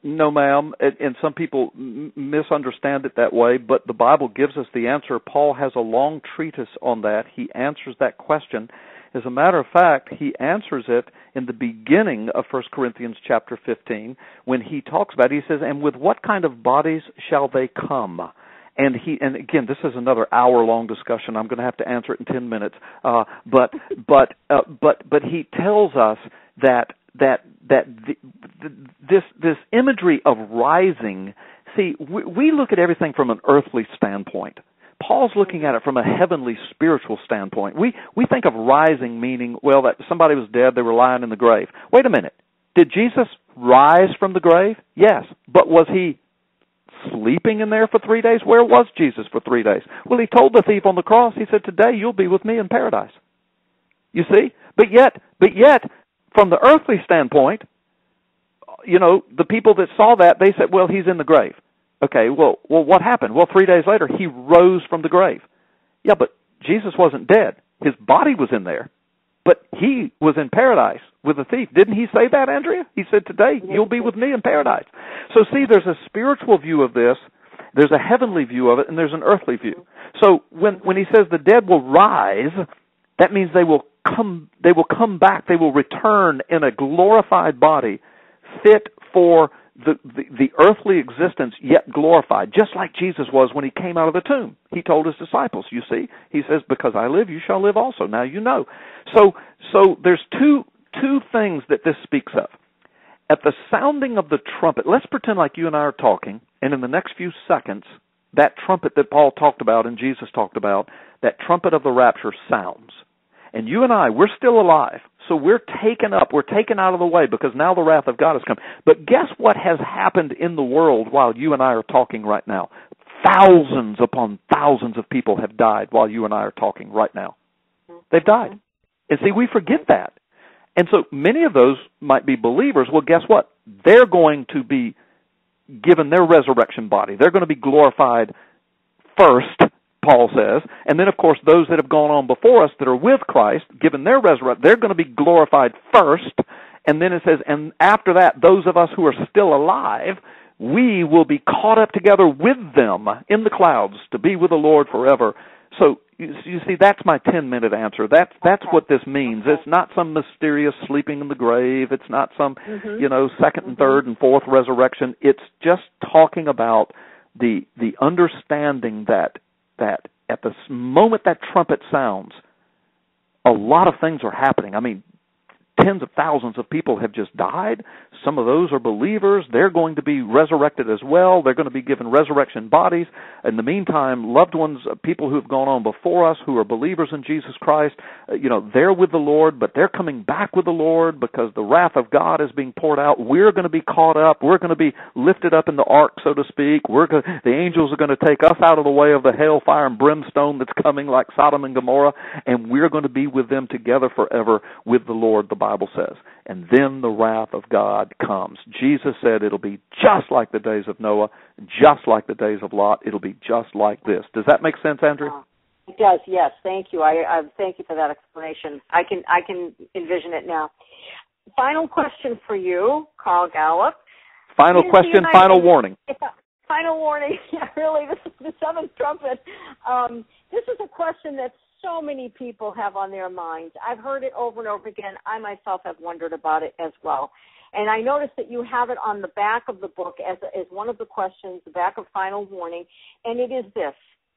No, ma'am, and some people misunderstand it that way, but the Bible gives us the answer. Paul has a long treatise on that. He answers that question. As a matter of fact, he answers it in the beginning of 1 Corinthians chapter 15 when he talks about it. He says, and with what kind of bodies shall they come? And again, this is another hour-long discussion. I'm going to have to answer it in 10 minutes. But he tells us that this imagery of rising. See, we look at everything from an earthly standpoint. Paul's looking at it from a heavenly, spiritual standpoint. We think of rising meaning, well, that somebody was dead, they were lying in the grave. Wait a minute. Did Jesus rise from the grave? Yes. But was he sleeping in there for 3 days? Where was Jesus for 3 days? Well, he told the thief on the cross, he said, today you'll be with me in paradise. You see? But yet, from the earthly standpoint, the people that saw that, they said, well, he's in the grave. Okay, well, what happened? Well, 3 days later, he rose from the grave. Yeah, but Jesus wasn't dead. His body was in there. But he was in paradise with the thief. Didn't he say that, Andrea? He said, today you'll be with me in paradise. So see, there's a spiritual view of this, there's a heavenly view of it, and there's an earthly view. So when he says the dead will rise, that means they will come back, they will return in a glorified body, fit for the earthly existence, yet glorified, just like Jesus was when he came out of the tomb. He told his disciples, you see, he says, because I live, you shall live also. Now you know. So there's two things that this speaks of. At the sounding of the trumpet, let's pretend like you and I are talking, and in the next few seconds, that trumpet that Paul talked about and Jesus talked about, that trumpet of the rapture sounds. And you and I, we're still alive. So we're taken up, we're taken out of the way because now the wrath of God has come. But guess what has happened in the world while you and I are talking right now? Thousands upon thousands of people have died while you and I are talking right now. They've died. And see, we forget that. And so many of those might be believers. Well, guess what? They're going to be given their resurrection body. They're going to be glorified first, Paul says. And then, of course, those that have gone on before us that are with Christ, given their resurrection, they're going to be glorified first. And then it says, and after that, those of us who are still alive, we will be caught up together with them in the clouds to be with the Lord forever. So, you see, that's my 10-minute answer. That's what this means. It's not some mysterious sleeping in the grave. It's not some, second and third and fourth resurrection. It's just talking about the understanding that at the moment that trumpet sounds, a lot of things are happening. I mean, tens of thousands of people have just died. Some of those are believers. They're going to be resurrected as well. They're going to be given resurrection bodies. In the meantime, loved ones, people who have gone on before us who are believers in Jesus Christ, they're with the Lord, but they're coming back with the Lord because the wrath of God is being poured out. We're going to be caught up. We're going to be lifted up in the ark, so to speak. The angels are going to take us out of the way of the hellfire and brimstone that's coming like Sodom and Gomorrah, and we're going to be with them together forever with the Lord, the Bible says. And then the wrath of God comes. Jesus said it'll be just like the days of Noah, just like the days of Lot. It'll be just like this. Does that make sense, Andrea? It does, yes. Thank you. I thank you for that explanation. I can envision it now. Final question for you, Carl Gallup. Final question, final warning. final warning. Yeah, really, this is the seventh trumpet. This is a question that so many people have on their minds. I've heard it over and over again. I myself have wondered about it as well. And I noticed that you have it on the back of the book as one of the questions, the back of final warning, and it is this.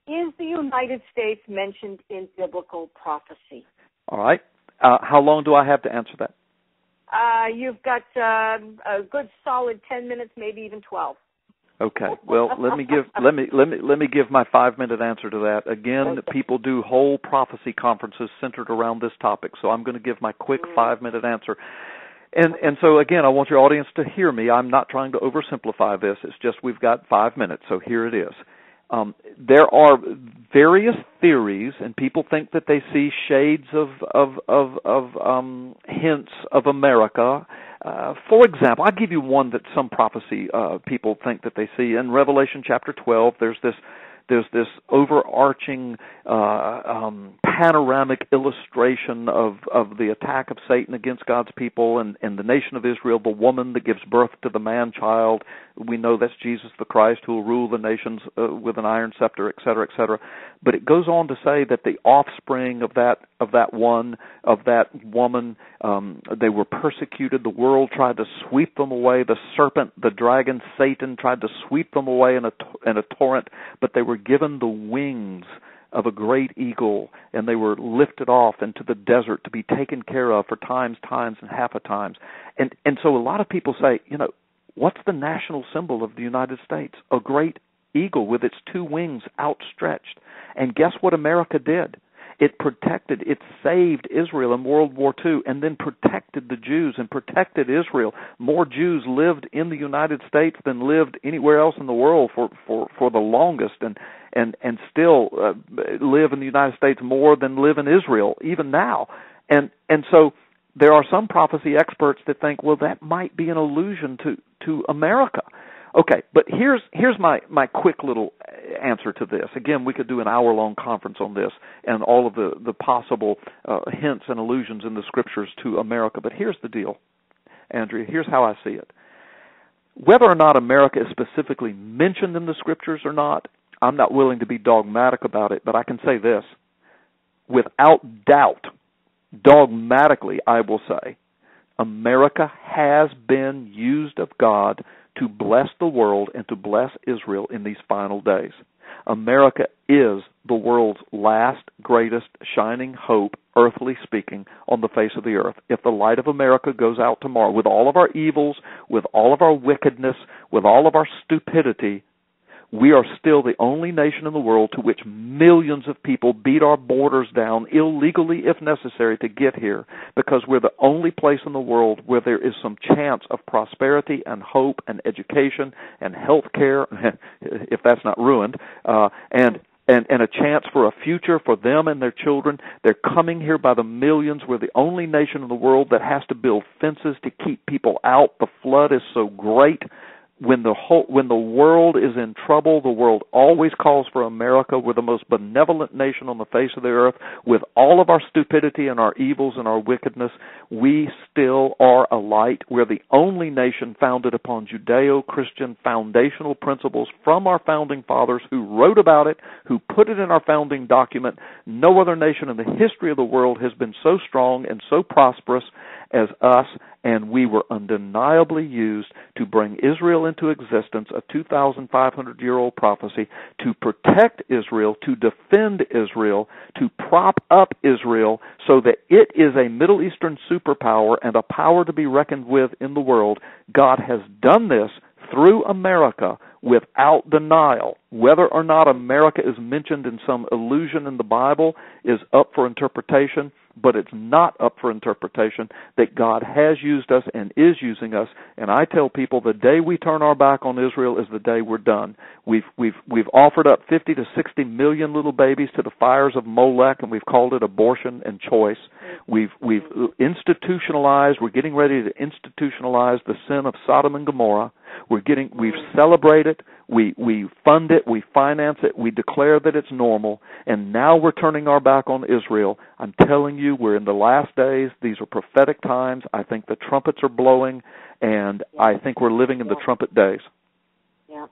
Is the United States mentioned in biblical prophecy? All right. How long do I have to answer that? You've got a good solid 10 minutes, maybe even 12. Okay. Well, let me give my 5-minute answer to that. Again, people do whole prophecy conferences centered around this topic, so I'm going to give my quick 5-minute answer. And so again, I want your audience to hear me. I'm not trying to oversimplify this. It's just we've got 5 minutes, so here it is. There are various theories, and people think that they see shades of hints of America. For example, I'll give you one that some prophecy people think that they see. In Revelation chapter 12, there's this overarching panoramic illustration of the attack of Satan against God's people and the nation of Israel, the woman that gives birth to the man-child. We know that's Jesus the Christ who will rule the nations with an iron scepter, et cetera, et cetera. But it goes on to say that the offspring of that woman, they were persecuted. The world tried to sweep them away. The serpent, the dragon, Satan tried to sweep them away in a torrent, but they were given the wings of a great eagle, and they were lifted off into the desert to be taken care of for times, and half a times. And so a lot of people say, what's the national symbol of the United States? A great eagle with its 2 wings outstretched. And guess what America did? It saved Israel in World War II and then protected the Jews and protected Israel. More Jews lived in the United States than lived anywhere else in the world for the longest and still live in the United States more than live in Israel, even now. And so there are some prophecy experts that think, well, that might be an allusion to America. Okay, but here's my quick little answer to this. Again, we could do an hour-long conference on this and all of the possible hints and allusions in the Scriptures to America. But here's the deal, Andrea. Here's how I see it. Whether or not America is specifically mentioned in the Scriptures or not, I'm not willing to be dogmatic about it, but I can say this. Without doubt, dogmatically, I will say, America has been used of God to bless the world and to bless Israel in these final days. America is the world's last, greatest, shining hope, earthly speaking, on the face of the earth. If the light of America goes out tomorrow, with all of our evils, with all of our wickedness, with all of our stupidity, we are still the only nation in the world to which millions of people beat our borders down illegally, if necessary, to get here, because we're the only place in the world where there is some chance of prosperity and hope and education and health care, if that's not ruined, and a chance for a future for them and their children. They're coming here by the millions. We're the only nation in the world that has to build fences to keep people out. The flood is so great. When the world is in trouble, the world always calls for America. We're the most benevolent nation on the face of the earth. With all of our stupidity and our evils and our wickedness, we still are a light. We're the only nation founded upon Judeo-Christian foundational principles from our founding fathers who wrote about it, who put it in our founding document. No other nation in the history of the world has been so strong and so prosperous as us, and we were undeniably used to bring Israel into existence, a 2,500-year-old prophecy, to protect Israel, to defend Israel, to prop up Israel so that it is a Middle Eastern superpower and a power to be reckoned with in the world. God has done this through America without denial. Whether or not America is mentioned in some allusion in the Bible is up for interpretation, but it's not up for interpretation that God has used us and is using us. And I tell people the day we turn our back on Israel is the day we're done. We've offered up 50 to 60 million little babies to the fires of Molech, and we've called it abortion and choice. We've institutionalized. We're getting ready to institutionalize the sin of Sodom and Gomorrah. We've celebrated. We fund it, we finance it, we declare that it's normal, and now we're turning our back on Israel. I'm telling you, we're in the last days. These are prophetic times. I think the trumpets are blowing, and I think we're living in the trumpet days. Yeah.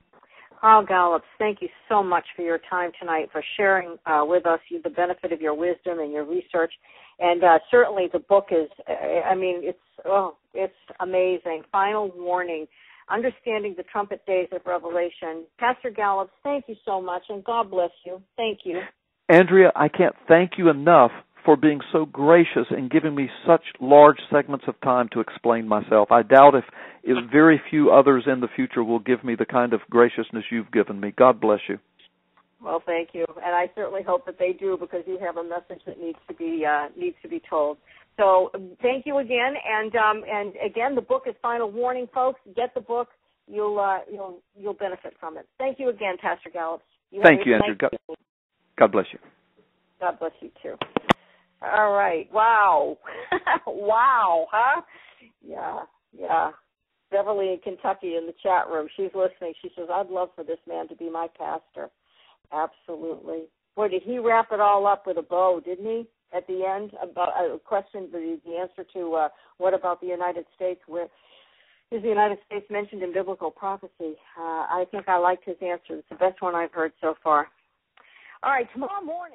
Carl Gallups, thank you so much for your time tonight, for sharing with us the benefit of your wisdom and your research. And certainly the book is, it's amazing. Final Warning, Understanding the Trumpet Days of Revelation. Pastor Gallups, thank you so much, and God bless you. Thank you. Andrea, I can't thank you enough for being so gracious and giving me such large segments of time to explain myself. I doubt if very few others in the future will give me the kind of graciousness you've given me. God bless you. Well, thank you, and I certainly hope that they do, because you have a message that needs to be told. So, thank you again, and again, the book is Final Warning, folks. Get the book; you'll benefit from it. Thank you again, Pastor Gallups. Thank you, Andrew. God bless you. God bless you too. All right. Wow. Wow, huh? Yeah. Beverly in Kentucky in the chat room. She's listening. She says, I'd love for this man to be my pastor. Absolutely. Boy, did he wrap it all up with a bow, didn't he? At the end, about a question, the answer to what about the United States? Where is the United States mentioned in biblical prophecy? I think I liked his answer. It's the best one I've heard so far. All right, tomorrow morning.